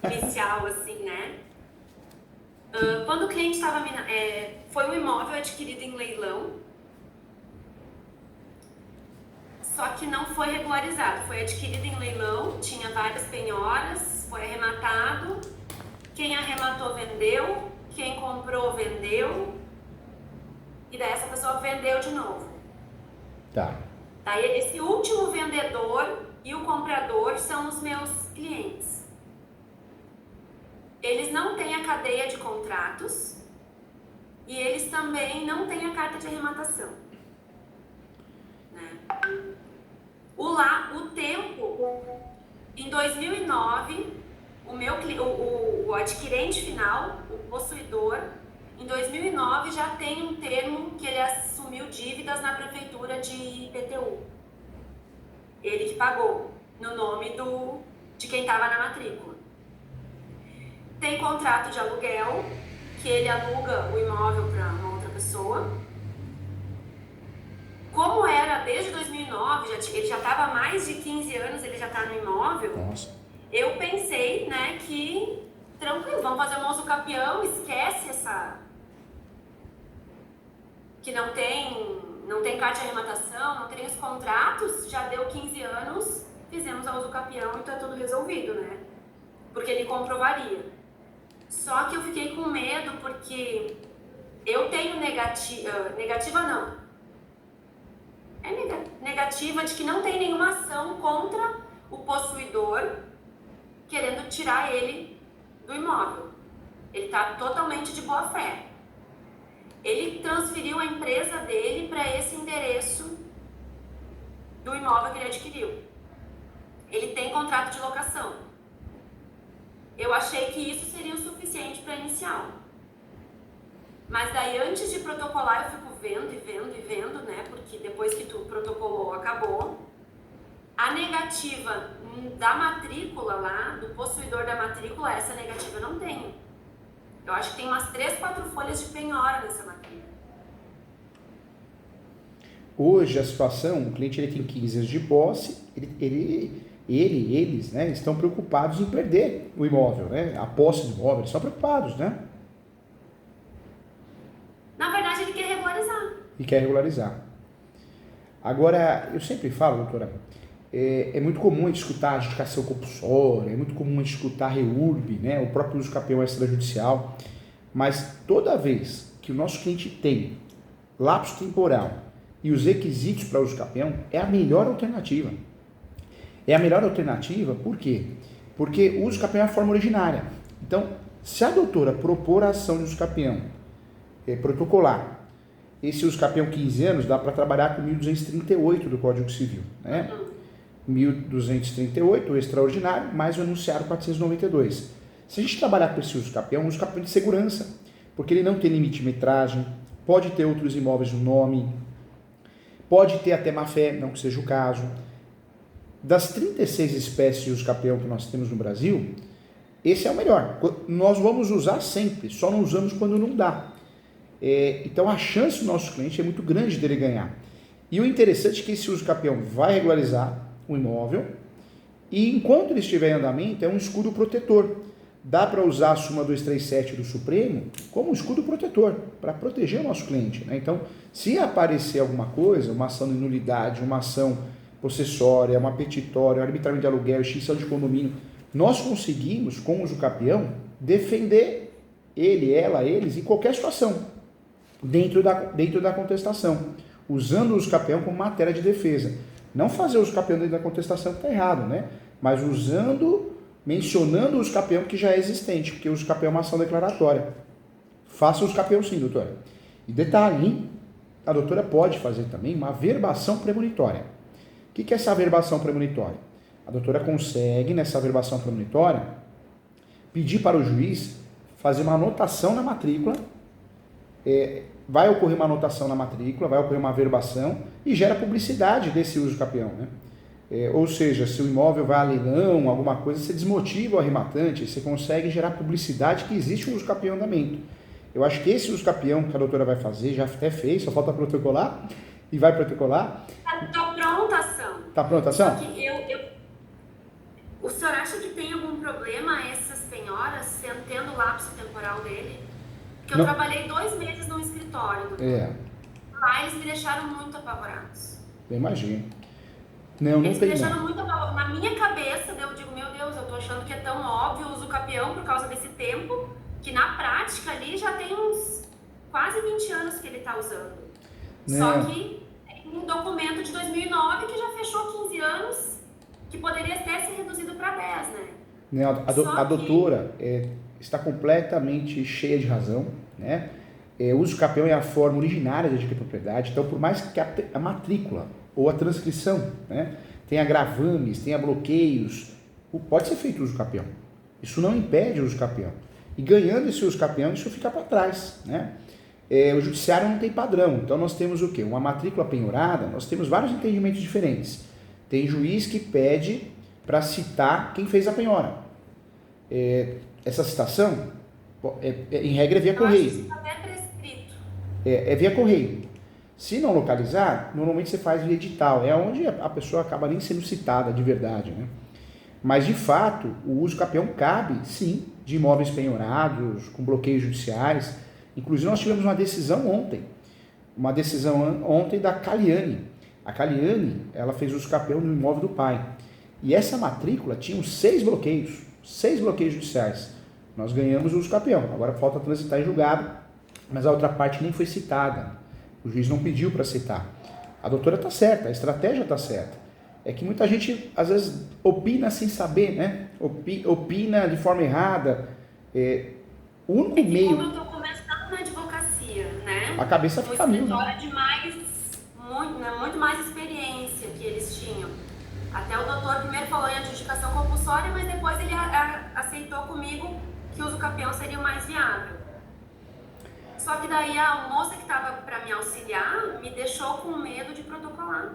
inicial, assim, né? Quando o cliente estava... foi um imóvel adquirido em leilão, só que não foi regularizado. Foi adquirido em leilão, tinha várias penhoras, foi arrematado. Quem arrematou vendeu, quem comprou vendeu, e daí essa pessoa vendeu de novo. Tá. Daí esse último vendedor e o comprador são os meus clientes. Eles não têm a cadeia de contratos e eles também não têm a carta de arrematação, né? O tempo, em 2009, o adquirente final, o possuidor, em 2009 já tem um termo que ele assumiu dívidas na prefeitura de IPTU. Ele que pagou, no nome de quem estava na matrícula. Tem contrato de aluguel, que ele aluga o imóvel para uma outra pessoa. Como era desde 2009, ele já estava há mais de 15 anos, ele já está no imóvel. Nossa. Eu pensei, né, que tranquilo, vamos fazer o moço campeão, esquece que não tem carta de arrematação, não tem os contratos, já deu 15 anos, fizemos a uso capião e tá tudo resolvido, né? Porque ele comprovaria. Só que eu fiquei com medo porque eu tenho negativa não. Negativa de que não tem nenhuma ação contra o possuidor querendo tirar ele do imóvel. Ele está totalmente de boa fé. Ele transferiu a empresa dele para esse endereço do imóvel que ele adquiriu. Ele tem contrato de locação. Eu achei que isso seria o suficiente para inicial. Mas daí, antes de protocolar, eu fico vendo, né? Porque depois que tu protocolou, acabou. A negativa da matrícula lá, do possuidor da matrícula, essa negativa eu não tenho. Eu acho que tem umas 3, 4 folhas de penhora nessa matrícula. Hoje a situação, o cliente ele tem 15 anos de posse, eles, né, estão preocupados em perder o imóvel, né? A posse do imóvel, eles estão preocupados, né? Na verdade, ele quer regularizar. E quer regularizar. Agora, eu sempre falo, doutora, é muito comum a gente escutar adjudicação compulsória, é muito comum a gente escutar REURB, né, o próprio uso capião extrajudicial, mas toda vez que o nosso cliente tem lapso temporal e os requisitos para uso capião, é a melhor alternativa. É a melhor alternativa, por quê? Porque o uso capião é a forma originária. Então, se a doutora propor a ação de uso capião, protocolar, esse uso capião 15 anos, dá para trabalhar com 1238 do Código Civil, né? 1238, o extraordinário, mais o enunciado 492. Se a gente trabalhar com esse uso capião, é um uso capião de segurança, porque ele não tem limite de metragem, pode ter outros imóveis no nome, pode ter até má-fé, não que seja o caso. Das 36 espécies de uso capião que nós temos no Brasil, esse é o melhor. Nós vamos usar sempre, só não usamos quando não dá. Então a chance do nosso cliente é muito grande dele ganhar. E o interessante é que esse uso capião vai regularizar o imóvel e enquanto ele estiver em andamento é um escudo protetor. Dá para usar a súmula 237 do Supremo como um escudo protetor para proteger o nosso cliente, né? Então, se aparecer alguma coisa, uma ação de nulidade, uma ação possessória, uma petitória, um arbitramento de aluguel, extinção de condomínio, nós conseguimos, com o uso capião, defender ele, ela, eles em qualquer situação dentro da contestação, usando o uso capião como matéria de defesa. Não fazer o uso capião dentro da contestação que está errado, né? Mas mencionando o uso capião que já é existente, porque o uso capião é uma ação declaratória. Faça o uso capião sim, doutora. E detalhe, hein? A doutora pode fazer também uma verbação premonitória. O que é essa verbação premonitória? A doutora consegue, nessa verbação premonitória, pedir para o juiz fazer uma anotação na matrícula, vai ocorrer uma anotação na matrícula, vai ocorrer uma verbação e gera publicidade desse uso capião, né? Ou seja, se o imóvel vai a leilão, alguma coisa, você desmotiva o arrematante, você consegue gerar publicidade que existe um uso capião em andamento. Eu acho que esse uso capião que a doutora vai fazer, já até fez, só falta protocolar, e vai protocolar. Tá pronta a ação. Tá pronta a ação? O senhor acha que tem algum problema essas penhoras tendo o lapso temporal dele? Porque eu Não. trabalhei 2 meses no escritório, doutor. Lá eles me deixaram muito apavorados. Eu imagino. Não Eles me tem deixaram não. muito apavorados. Na minha cabeça, eu digo, meu Deus, eu tô achando que é tão óbvio o uso capião por causa desse tempo, que na prática ali já tem uns quase 20 anos que ele tá usando. Não. Só que tem um documento de 2009 que já fechou 15 anos, que poderia até ser reduzido para 10, né? Não, a Só doutora está completamente cheia de razão, né? O uso capião é a forma originária da adquire-propriedade, então por mais que a matrícula ou a transcrição, né, tenha gravames, tenha bloqueios, pode ser feito uso capião. Isso não impede o uso capião. E ganhando esse uso capião, isso fica para trás, né? O judiciário não tem padrão, então nós temos o quê? Uma matrícula penhorada, nós temos vários entendimentos diferentes. Tem juiz que pede para citar quem fez a penhora. Essa citação, em regra, é via correio. isso está até prescrito. É via correio. Se não localizar, normalmente você faz via edital. É onde a pessoa acaba nem sendo citada de verdade, né? Mas, de fato, o uso capião cabe, sim, de imóveis penhorados, com bloqueios judiciais. Inclusive, nós tivemos uma decisão ontem da Caliane. A Caliane, ela fez uso capião no imóvel do pai. E essa matrícula tinha 6 bloqueios judiciais. Nós ganhamos o uso capião. Agora falta transitar em julgado, mas a outra parte nem foi citada. O juiz não pediu para citar. A doutora está certa, a estratégia está certa. É que muita gente, às vezes, opina sem saber, né? Opina de forma errada. O único meio... Como eu estou começando na advocacia, né? A cabeça fica mil, né? Muito mais experiência que eles tinham. Até o doutor primeiro falou em adjudicação compulsória, mas depois ele aceitou comigo que o uso capião seria o mais viável. Só que daí a moça que estava para me auxiliar me deixou com medo de protocolar,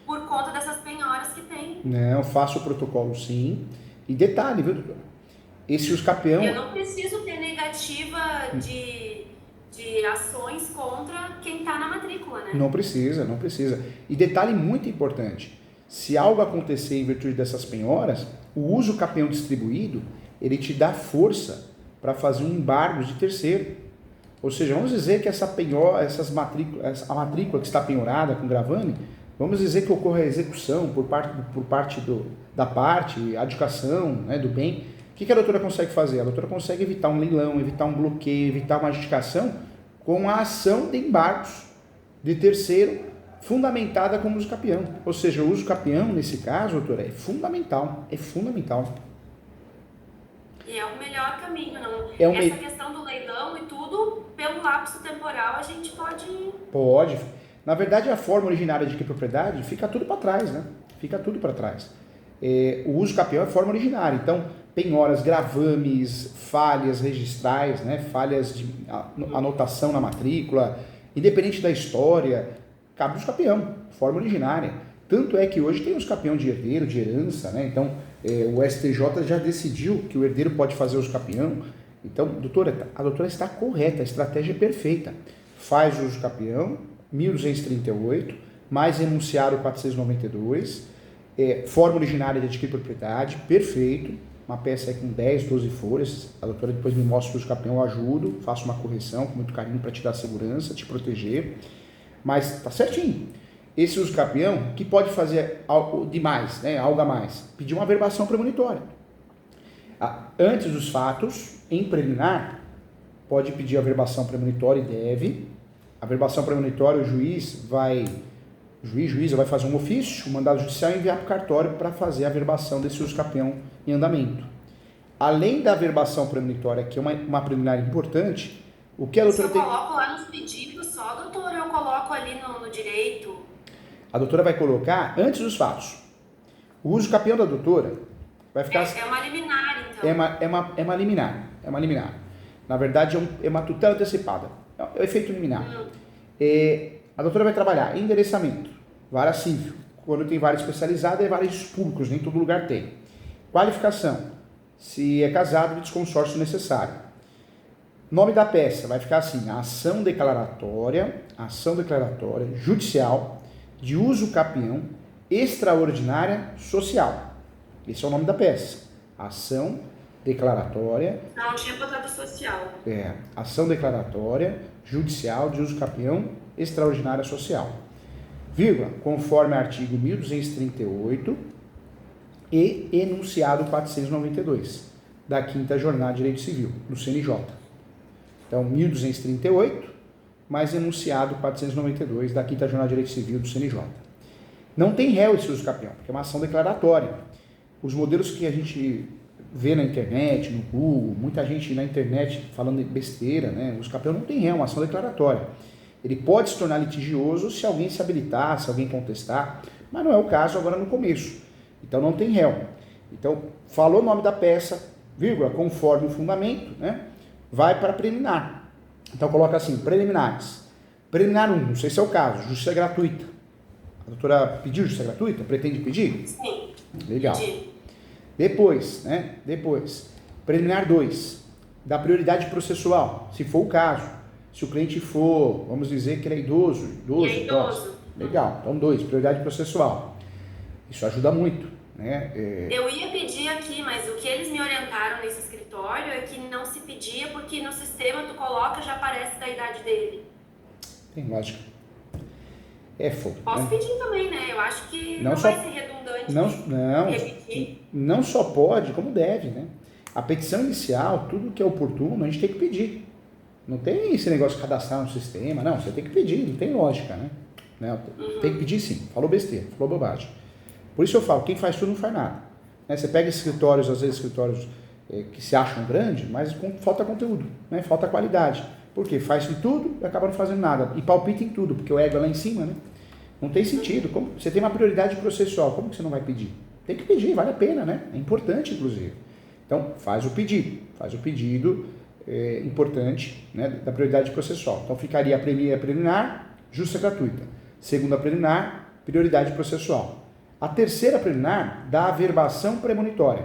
por conta dessas penhoras que tem. Não, faço o protocolo sim. E detalhe, viu, doutor? Esse uso capião... Eu não preciso ter negativa de ações contra quem está na matrícula, né? Não precisa. E detalhe muito importante, se algo acontecer em virtude dessas penhoras, o uso capião distribuído, ele te dá força para fazer um embargo de terceiro. Ou seja, vamos dizer que essa penhora, a matrícula que está penhorada com gravame, vamos dizer que ocorra a execução por parte da parte, a adjudicação, né, do bem. O que a doutora consegue fazer? A doutora consegue evitar um leilão, evitar um bloqueio, evitar uma adjudicação com a ação de embargos de terceiro fundamentada como uso capião. Ou seja, o uso capião, nesse caso, doutora, é fundamental. E é o melhor caminho, não? Essa questão do leilão e tudo, pelo lapso temporal, a gente pode... Pode. Na verdade, a forma originária de propriedade fica tudo para trás, né? O uso capião é a forma originária. Então, penhoras, gravames, falhas registrais, né? Falhas de anotação na matrícula, independente da história, cabe o uso capião, forma originária. Tanto é que hoje tem os capião de herdeiro, de herança, né? Então, o STJ já decidiu que o herdeiro pode fazer uso capião. Então, doutora, a doutora está correta, a estratégia é perfeita. Faz o uso capião, 1238, mais enunciado 492, forma originária de adquirir propriedade, perfeito. Uma peça aí com 10, 12 folhas. A doutora depois me mostra o uso capião, eu ajudo, faço uma correção com muito carinho para te dar segurança, te proteger. Mas tá certinho. Esse uso capião, que pode fazer algo demais, né, algo a mais, pedir uma averbação premonitória. Antes dos fatos, em preliminar, pode pedir a averbação premonitória e deve. A averbação premonitória, o juiz vai fazer um ofício, um mandado judicial e enviar para o cartório para fazer a averbação desse uso capião em andamento. Além da averbação premonitória, que é uma preliminar importante, o que a doutora tem... Se eu coloco lá nos pedidos só, doutor, eu coloco ali no direito... A doutora vai colocar antes dos fatos. O uso capião da doutora vai ficar... É uma liminar, então. É uma liminar. Na verdade, é uma tutela antecipada. É o efeito liminar. A doutora vai trabalhar endereçamento, vara civil. Quando tem vara especializada, é vários públicos, nem todo lugar tem. Qualificação. Se é casado, desconsórcio necessário. Nome da peça vai ficar assim: ação declaratória judicial de uso capião extraordinária social. Esse é o nome da peça. Ação declaratória. Não tinha botado social. Ação declaratória, judicial, de uso capião, extraordinária social. Vírgula, conforme artigo 1238 e enunciado 492 da 5ª Jornada de Direito Civil, do CNJ. Então, 1238, mais enunciado 492 da 5ª Jornada de Direito Civil do CNJ. Não tem réu esse uso capião, porque é uma ação declaratória. Os modelos que a gente vê na internet, no Google, muita gente na internet falando besteira, né? O uso capião não tem réu, é uma ação declaratória. Ele pode se tornar litigioso se alguém se habilitar, se alguém contestar, mas não é o caso agora no começo. Então não tem réu. Então, falou o nome da peça, vírgula, conforme o fundamento, né? Vai para preliminar. Então coloca assim, preliminares. Preliminar 1, não sei se é o caso, justiça gratuita. A doutora pediu justiça gratuita? Pretende pedir? Sim. Legal. Pedi. Depois, preliminar 2, da prioridade processual, se for o caso. Se o cliente for, vamos dizer que ele é idoso. Idoso. Legal, então 2, prioridade processual. Isso ajuda muito, né? Eu ia pedir aqui, mas o que eles me orientaram nesse escritório é que não se pedia porque no sistema tu coloca já aparece da idade dele. Tem lógica. É fogo. Posso pedir também, né? Eu acho que não vai ser redundante. Repetir. Não só pode, como deve, né? A petição inicial, tudo que é oportuno, a gente tem que pedir. Não tem esse negócio de cadastrar no sistema, não, você tem que pedir, não tem lógica, né? Tem que pedir sim, falou besteira, falou bobagem. Por isso eu falo, quem faz tudo não faz nada. Né? Você pega escritórios, às vezes escritórios que se acham grandes, mas falta conteúdo, né? Falta qualidade. Por quê? Faz de tudo e acaba não fazendo nada. E palpita em tudo, porque o ego é lá em cima, né? Não tem sentido. Você tem uma prioridade processual, como que você não vai pedir? Tem que pedir, vale a pena, né? É importante, inclusive. Então, faz o pedido importante, né, da prioridade processual. Então, ficaria a primeira preliminar, justiça gratuita. Segunda preliminar, prioridade processual. A terceira preliminar, da averbação premonitória.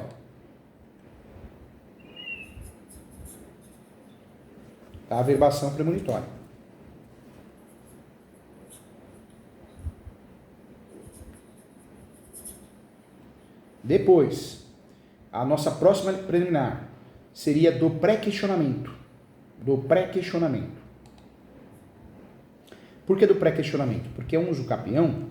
Da averbação premonitória. Depois, a nossa próxima preliminar seria do pré-questionamento. Do pré-questionamento. Por que do pré-questionamento? Porque é um uso capião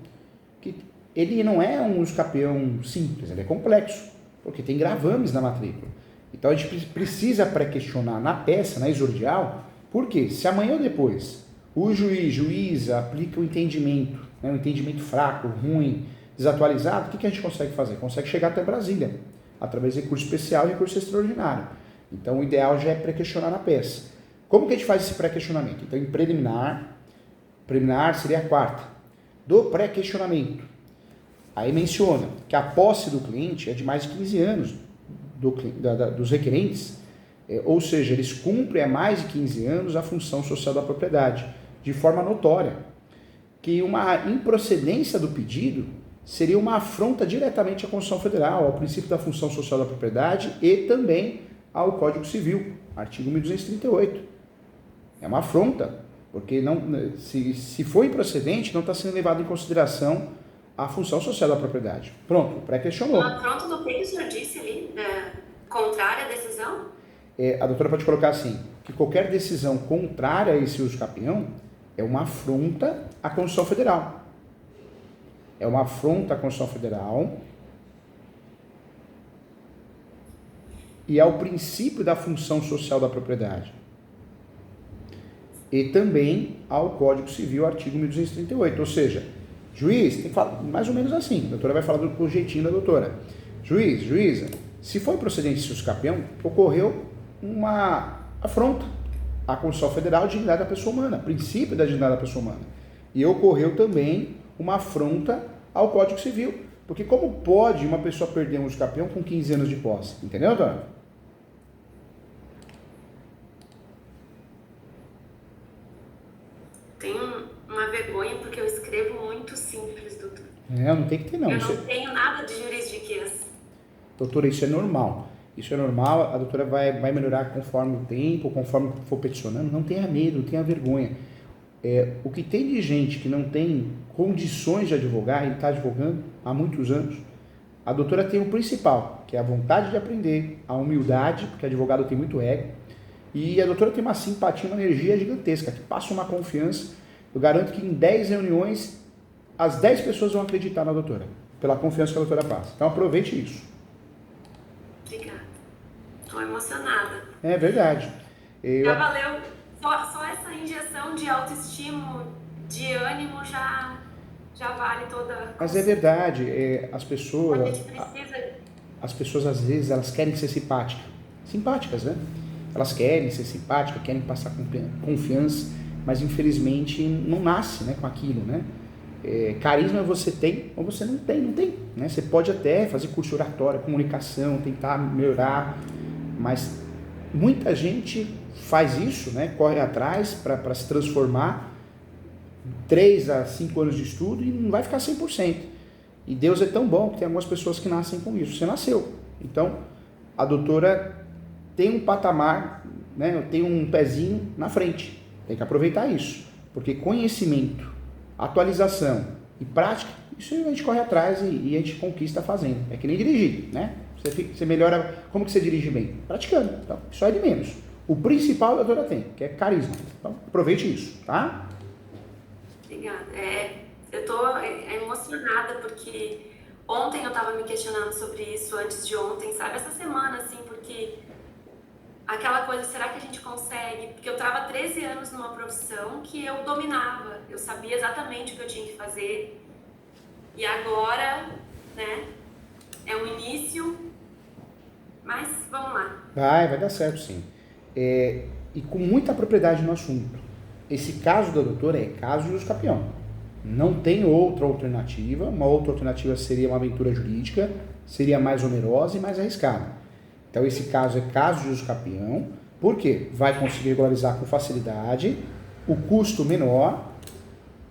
que ele não é um uso capião simples, ele é complexo, porque tem gravames na matrícula. Então a gente precisa pré-questionar na peça, na exordial, porque se amanhã ou depois o juíza aplica o entendimento, né, um entendimento fraco, ruim, desatualizado, o que a gente consegue fazer? Consegue chegar até Brasília, através de recurso especial e recurso extraordinário. Então o ideal já é pré-questionar na peça. Como que a gente faz esse pré-questionamento? Então em preliminar seria a quarta, do pré-questionamento. Aí menciona que a posse do cliente é de mais de 15 anos dos requerentes, ou seja, eles cumprem há mais de 15 anos a função social da propriedade, de forma notória, que uma improcedência do pedido seria uma afronta diretamente à Constituição Federal, ao princípio da função social da propriedade e também ao Código Civil, artigo 1238. É uma afronta, porque se for improcedente, não está sendo levado em consideração a função social da propriedade. Pronto, pré-questionou. Uma afronta do que o senhor disse ali, contrária à decisão? A doutora pode colocar assim, que qualquer decisão contrária a esse uso capião é uma afronta à Constituição Federal. É uma afronta à Constituição Federal e ao princípio da função social da propriedade. E também ao Código Civil, artigo 1238. Ou seja, juiz, tem que falar mais ou menos assim. A doutora vai falar do jeitinho da doutora. Juíza, se foi procedente esse uso capião, ocorreu uma afronta à Constituição Federal, à dignidade da pessoa humana, princípio da dignidade da pessoa humana. E ocorreu também uma afronta ao Código Civil. Porque como pode uma pessoa perder um uso capião com 15 anos de posse? Entendeu, doutora? Tenho uma vergonha porque eu escrevo muito simples, doutor. Não tem que ter não. Eu não tenho nada de juridiquês. Doutora, isso é normal. Isso é normal, a doutora vai melhorar conforme o tempo, conforme for peticionando. Não tenha medo, não tenha vergonha. O que tem de gente que não tem condições de advogar e está advogando há muitos anos, a doutora tem o principal, que é a vontade de aprender, a humildade, porque advogado tem muito ego, e a doutora tem uma simpatia, uma energia gigantesca, que passa uma confiança. Eu garanto que em 10 reuniões, as 10 pessoas vão acreditar na doutora, pela confiança que a doutora passa. Então aproveite isso. Obrigada. Estou emocionada. É verdade. Já valeu, só essa injeção de autoestima, de ânimo já vale toda... Mas é verdade, as pessoas... A gente precisa... As pessoas às vezes elas querem ser simpáticas, né? Elas querem ser simpáticas, querem passar confiança, mas infelizmente não nasce, né, com aquilo, né? Carisma você tem ou você não tem, né? Você pode até fazer curso de oratória, comunicação, tentar melhorar, mas muita gente faz isso, né? Corre atrás para se transformar, 3 a 5 anos de estudo e não vai ficar 100%. E Deus é tão bom que tem algumas pessoas que nascem com isso. Você nasceu. Então, a doutora tem um patamar, né? Tem um pezinho na frente. Tem que aproveitar isso. Porque conhecimento, atualização e prática, isso a gente corre atrás e a gente conquista fazendo. É que nem dirigir, né? Você melhora. Como que você dirige bem? Praticando. Então, isso é de menos. O principal a doutora tem, que é carisma. Então, aproveite isso, tá? Obrigada. Eu tô emocionada porque ontem eu tava me questionando sobre isso, antes de ontem, sabe? Essa semana, assim, porque aquela coisa, será que a gente consegue? Porque eu tava 13 anos numa profissão que eu dominava, eu sabia exatamente o que eu tinha que fazer. E agora, né, é um início, mas vamos lá. Vai dar certo sim. E com muita propriedade no assunto. Esse caso da doutora é caso de campeão. Não tem outra alternativa. Uma outra alternativa seria uma aventura jurídica, seria mais onerosa e mais arriscada. Então esse caso é caso de uso campeão. Por quê? Vai conseguir regularizar com facilidade, o custo menor,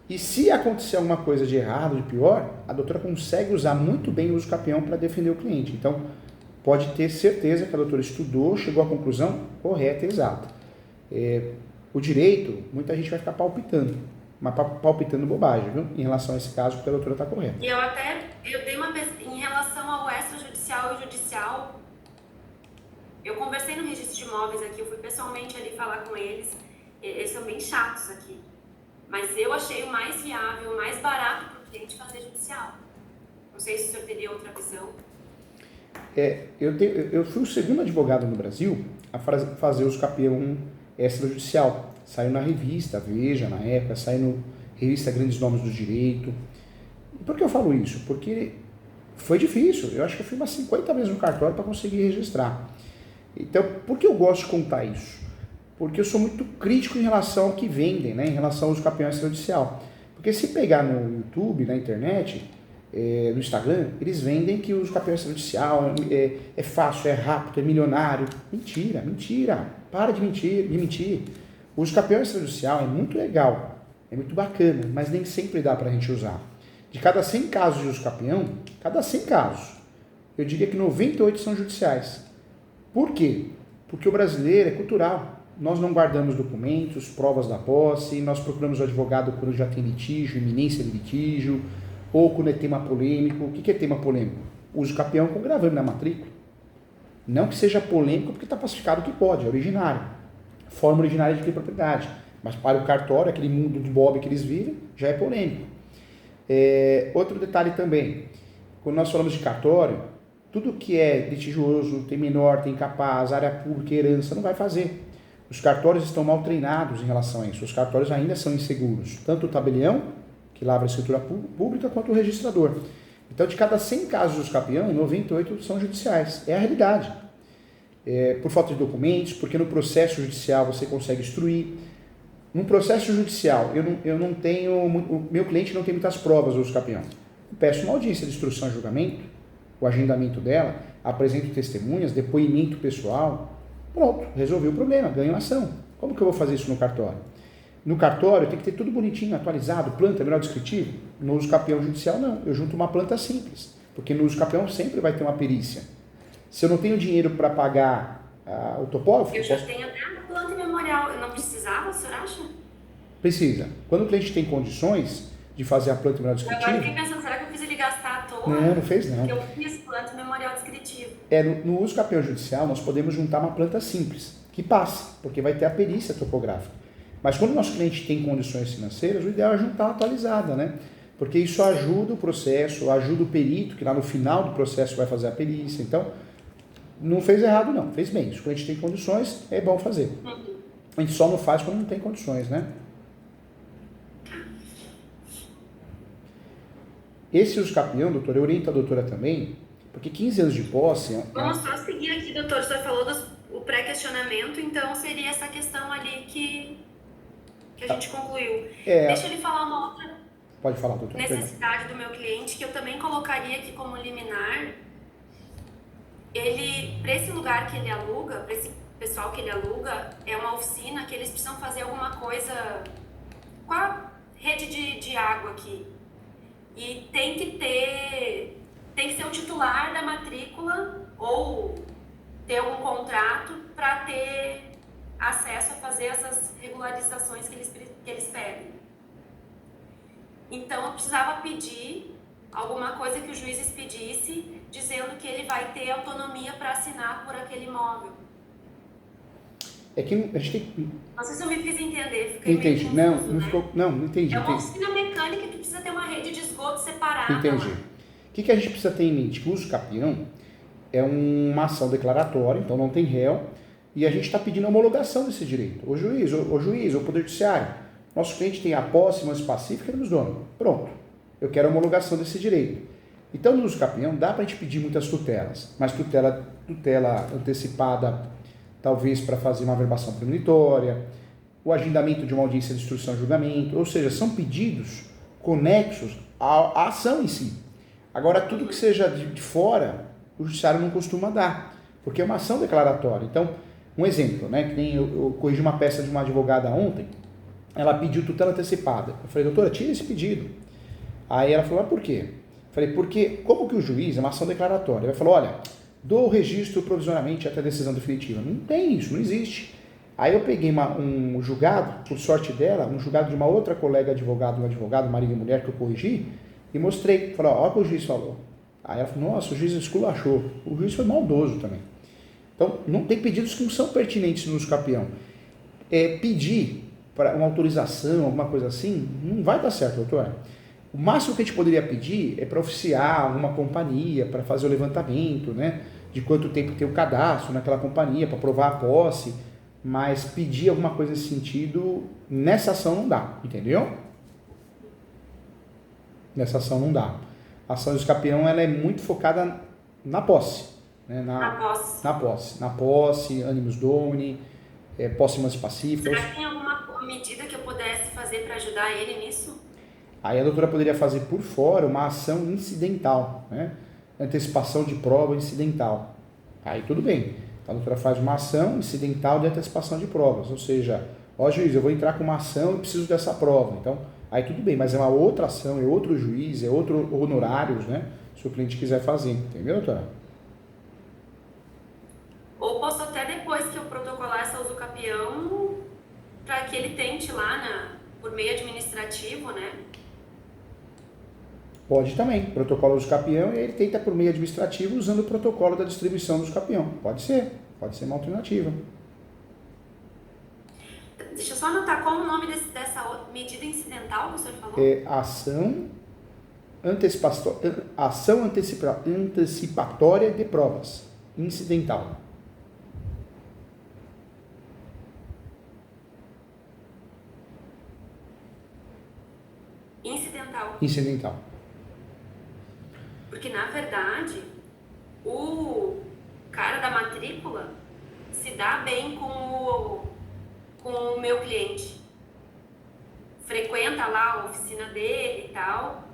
e se acontecer alguma coisa de errado, de pior, a doutora consegue usar muito bem o uso campeão para defender o cliente. Então pode ter certeza que a doutora estudou, chegou à conclusão correta e exata. O direito, muita gente vai ficar palpitando, mas palpitando bobagem, viu? Em relação a esse caso, porque a doutora está correta. E eu dei uma pesquisa em relação ao extrajudicial e judicial. Eu conversei no registro de imóveis aqui, eu fui pessoalmente ali falar com eles. Eles são bem chatos aqui. Mas eu achei o mais viável, o mais barato para o cliente fazer judicial. Não sei se o senhor teria outra visão. Eu fui o segundo advogado no Brasil a fazer os campeão extrajudicial. Saiu na revista Veja, na época, saiu na revista Grandes Nomes do Direito. E por que eu falo isso? Porque foi difícil. Eu acho que eu fui umas 50 vezes no cartório para conseguir registrar. Então, por que eu gosto de contar isso? Porque eu sou muito crítico em relação ao que vendem, né? Em relação aos campeões extrajudicial. Porque se pegar no YouTube, na internet, no Instagram, eles vendem que os campeões extrajudicial é fácil, é rápido, é milionário. Mentira. Para de mentir. O uso campeão extrajudicial é muito legal, é muito bacana, mas nem sempre dá para a gente usar. De cada 100 casos de uso campeão, cada 100 casos, eu diria que 98 são judiciais. Por quê? Porque o brasileiro é cultural. Nós não guardamos documentos, provas da posse, nós procuramos o advogado quando já tem litígio, iminência de litígio, ou quando é tema polêmico. O que é tema polêmico? Uso campeão com gravame na matrícula. Não que seja polêmico porque está pacificado que pode, é originário. Forma originária de propriedade. Mas para o cartório, aquele mundo do Bob que eles vivem, já é polêmico. Outro detalhe também, quando nós falamos de cartório, tudo que é litigioso, tem menor, tem incapaz, área pública, herança, não vai fazer. Os cartórios estão mal treinados em relação a isso. Os cartórios ainda são inseguros. Tanto o tabelião, que lavra a escritura pública, quanto o registrador. Então, de cada 100 casos de campeão, 98 são judiciais. É a realidade. Por falta de documentos, porque no processo judicial você consegue instruir. No processo judicial, eu não tenho, o meu cliente não tem muitas provas do uso campeão. Eu peço uma audiência de instrução e julgamento, o agendamento dela, apresento testemunhas, depoimento pessoal, pronto, resolveu o problema, ganho ação. Como que eu vou fazer isso no cartório? No cartório tem que ter tudo bonitinho, atualizado, planta, melhor descritivo. No uso campeão judicial não, eu junto uma planta simples, porque no uso campeão sempre vai ter uma perícia. Se eu não tenho dinheiro para pagar o topógrafo... Eu já tenho até uma planta memorial. Eu não precisava, o senhor acha? Precisa. Quando o cliente tem condições de fazer a planta memorial descritiva... Agora eu fiquei pensando, será que eu fiz ele gastar à toa? Não fez não. Porque eu fiz planta No uso capião judicial, nós podemos juntar uma planta simples, que passe, porque vai ter a perícia topográfica. Mas quando o nosso cliente tem condições financeiras, o ideal é juntar uma atualizada, né? Porque isso ajuda o processo, ajuda o perito, que lá no final do processo vai fazer a perícia. Então, não fez errado não, fez bem. Se o cliente tem condições, é bom fazer. A gente só não faz quando não tem condições, né? Esse uso capião, doutor, eu oriento a doutora também, porque 15 anos de posse... Vamos só seguir aqui, doutor. O senhor falou do pré-questionamento, então seria essa questão ali que a gente concluiu. Deixa ele falar uma outra Pode falar, doutor. necessidade do meu cliente, que eu também colocaria aqui como liminar. Ele, para esse lugar que ele aluga, para esse pessoal que ele aluga, é uma oficina que eles precisam fazer alguma coisa com a rede de água aqui. E tem que ser o titular da matrícula ou ter algum contrato para ter acesso a fazer essas regularizações que eles pedem. Então, eu precisava pedir alguma coisa que o juiz expedisse, dizendo que ele vai ter autonomia para assinar por aquele imóvel. É que a gente tem... Não sei se eu me fiz entender, fiquei Entendi. meio confuso, Não ficou... Não entendi. É uma oficina mecânica que precisa ter uma rede de esgoto separada. Entendi. O que a gente precisa ter em mente? Que o uso capião é uma ação declaratória, então não tem réu, e a gente está pedindo a homologação desse direito. O juiz, o Poder Judiciário, nosso cliente tem a posse mais pacífica dos donos. Pronto, eu quero a homologação desse direito. Então, no uso capião, dá para a gente pedir muitas tutelas, mas tutela antecipada, talvez para fazer uma averbação premonitória, o agendamento de uma audiência de instrução e julgamento, ou seja, são pedidos conexos à ação em si. Agora, tudo que seja de fora, o judiciário não costuma dar, porque é uma ação declaratória. Então, um exemplo, né, que nem eu corrigi uma peça de uma advogada ontem, ela pediu tutela antecipada. Eu falei, doutora, tira esse pedido. Aí ela falou, mas por quê? Eu falei, porque como que o juiz, é uma ação declaratória, ele falou, olha, dou o registro provisoriamente até a decisão definitiva. Não tem isso, não existe. Aí eu peguei um julgado, por sorte dela, um julgado de uma outra colega advogado, marido e mulher, que eu corrigi, e mostrei. Falei, olha o que o juiz falou. Aí ela falou, nossa, o juiz esculachou. O juiz foi maldoso também. Então, não tem pedidos que não são pertinentes no uso capião. Pedir para uma autorização, alguma coisa assim, não vai dar certo, doutora. O máximo que a gente poderia pedir é para oficiar alguma companhia, para fazer o levantamento, né, de quanto tempo tem o cadastro naquela companhia, para provar a posse, mas pedir alguma coisa nesse sentido, nessa ação não dá, entendeu? Nessa ação não dá. A ação de capião, ela é muito focada na posse, né, na posse, animus domini, posse mais pacífica. Será que tem alguma medida que eu pudesse fazer para ajudar ele nisso? Aí a doutora poderia fazer por fora uma ação incidental, né? Antecipação de prova incidental. Aí tudo bem. A doutora faz uma ação incidental de antecipação de provas, ou seja, ó juiz, eu vou entrar com uma ação e preciso dessa prova. Então, aí tudo bem, mas é uma outra ação, é outro juiz, é outro honorários, né? Se o cliente quiser fazer, entendeu, doutora? Ou posso até depois que eu protocolar essa uso capião, para que ele tente lá por meio administrativo, né? Pode também, protocolo uso capião, e ele tenta por meio administrativo usando o protocolo da distribuição do uso capião. Pode ser uma alternativa. Deixa eu só anotar qual o nome dessa medida incidental que o senhor falou. Ação antecipatória de provas, incidental. Incidental. Porque, na verdade, o cara da matrícula se dá bem com o meu cliente. Frequenta lá a oficina dele e tal.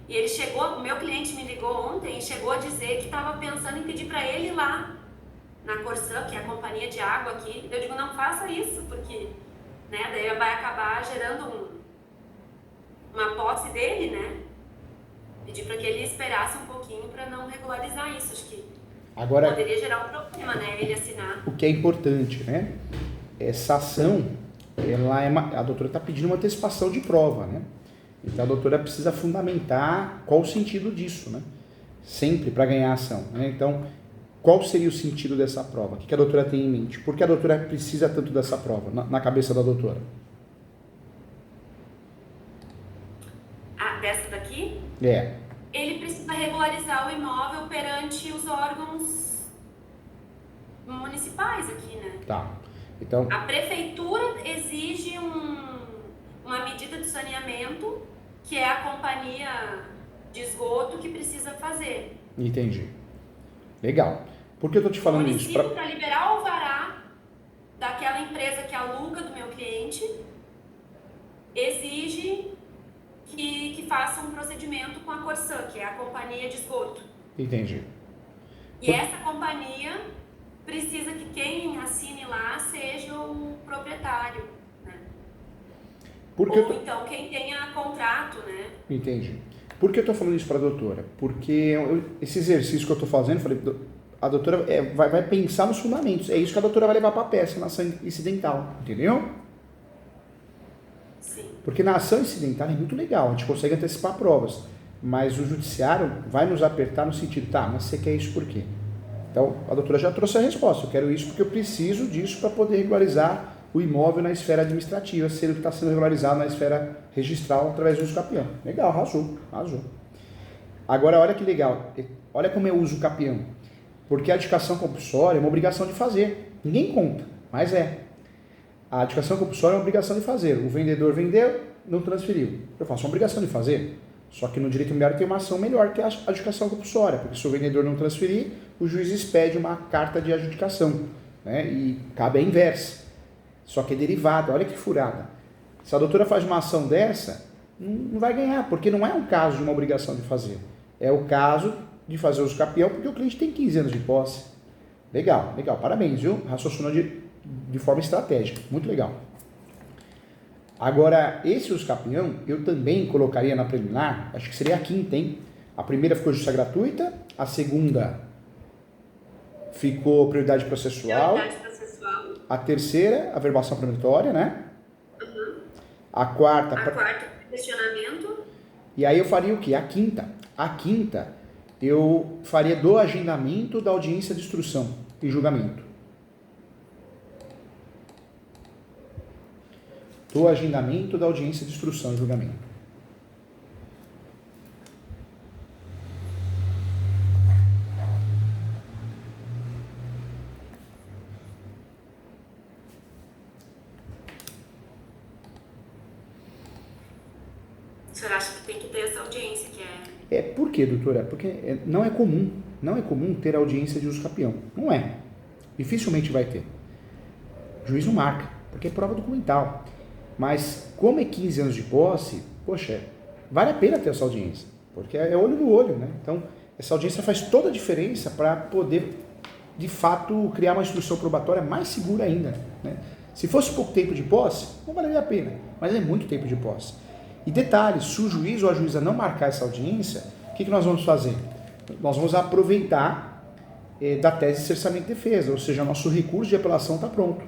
E ele chegou, o meu cliente me ligou ontem e chegou a dizer que estava pensando em pedir para ele ir lá na Corsã, que é a companhia de água aqui. Eu digo, não faça isso, porque daí vai acabar gerando uma posse dele, né? Pedir para que ele esperasse um pouquinho para não regularizar isso. Acho que agora, poderia gerar um problema, né? Ele assinar. O que é importante, né? Essa ação, a doutora está pedindo uma antecipação de prova, né? Então a doutora precisa fundamentar qual o sentido disso, né? Sempre para ganhar a ação, né? Então, Qual seria o sentido dessa prova? O que a doutora tem em mente? Por que a doutora precisa tanto dessa prova na cabeça da doutora? Ah, dessa daqui? É. Ele precisa regularizar o imóvel perante os órgãos municipais aqui, né? Tá. Então, A prefeitura exige uma medida de saneamento, que é a companhia de esgoto que precisa fazer. entendi. Legal. Por que eu tô te O falando isso? município, para liberar o alvará daquela empresa que aluga do meu cliente, exige que faça um procedimento com a Corsan, que é a companhia de esgoto. Entendi. E essa companhia precisa que quem assine lá seja o proprietário, né? Por que eu Ou tô... então quem tenha contrato, né? Entendi. Por que eu tô falando isso para a doutora? Porque esse exercício que eu tô fazendo, eu falei, a doutora vai pensar nos fundamentos. É isso que a doutora vai levar para a peça na ação incidental, entendeu? Sim. Porque na ação incidental é muito legal, a gente consegue antecipar provas, mas o judiciário vai nos apertar no sentido, tá, mas você quer isso por quê? Então, a doutora já trouxe a resposta, eu quero isso porque eu preciso disso para poder regularizar o imóvel na esfera administrativa, se ele está sendo regularizado na esfera registral através do uso capião. Legal, arrasou. Agora, olha que legal, olha como eu uso o capião, porque a adjudicação compulsória é uma obrigação de fazer, ninguém conta, mas é. A adjudicação compulsória é uma obrigação de fazer. O vendedor vendeu, não transferiu. Eu faço uma obrigação de fazer. Só que no direito imobiliário tem uma ação melhor que a adjudicação compulsória, porque se o vendedor não transferir, o juiz expede uma carta de adjudicação, né? E cabe a inversa. Só que é derivada, olha que furada. Se a doutora faz uma ação dessa, não vai ganhar, porque não é um caso de uma obrigação de fazer. É o caso de fazer uso capião, porque o cliente tem 15 anos de posse. Legal, parabéns, viu? Raciocinou de forma estratégica, muito legal. Agora, esse uso capião, eu também colocaria na preliminar, acho que seria a quinta, hein? A primeira ficou justiça gratuita, a segunda ficou prioridade processual, a terceira, a verbação proibitória, né? Uhum. A quarta, questionamento. E aí eu faria o quê? A quinta, eu faria do agendamento da audiência de instrução e julgamento. Do agendamento da audiência de instrução e julgamento. O senhor acha que tem que ter essa audiência, que é... Por quê, doutora? Porque não é comum ter audiência de uso capião. Não é. Dificilmente vai ter. O juiz não marca, porque é prova documental. Mas, como é 15 anos de posse, poxa, vale a pena ter essa audiência, porque é olho no olho, né? Então, essa audiência faz toda a diferença para poder, de fato, criar uma instrução probatória mais segura ainda, né? Se fosse pouco tempo de posse, não valeria a pena, mas é muito tempo de posse. E detalhe, se o juiz ou a juíza não marcar essa audiência, o que nós vamos fazer? Nós vamos aproveitar da tese de cerceamento de defesa, ou seja, nosso recurso de apelação está pronto.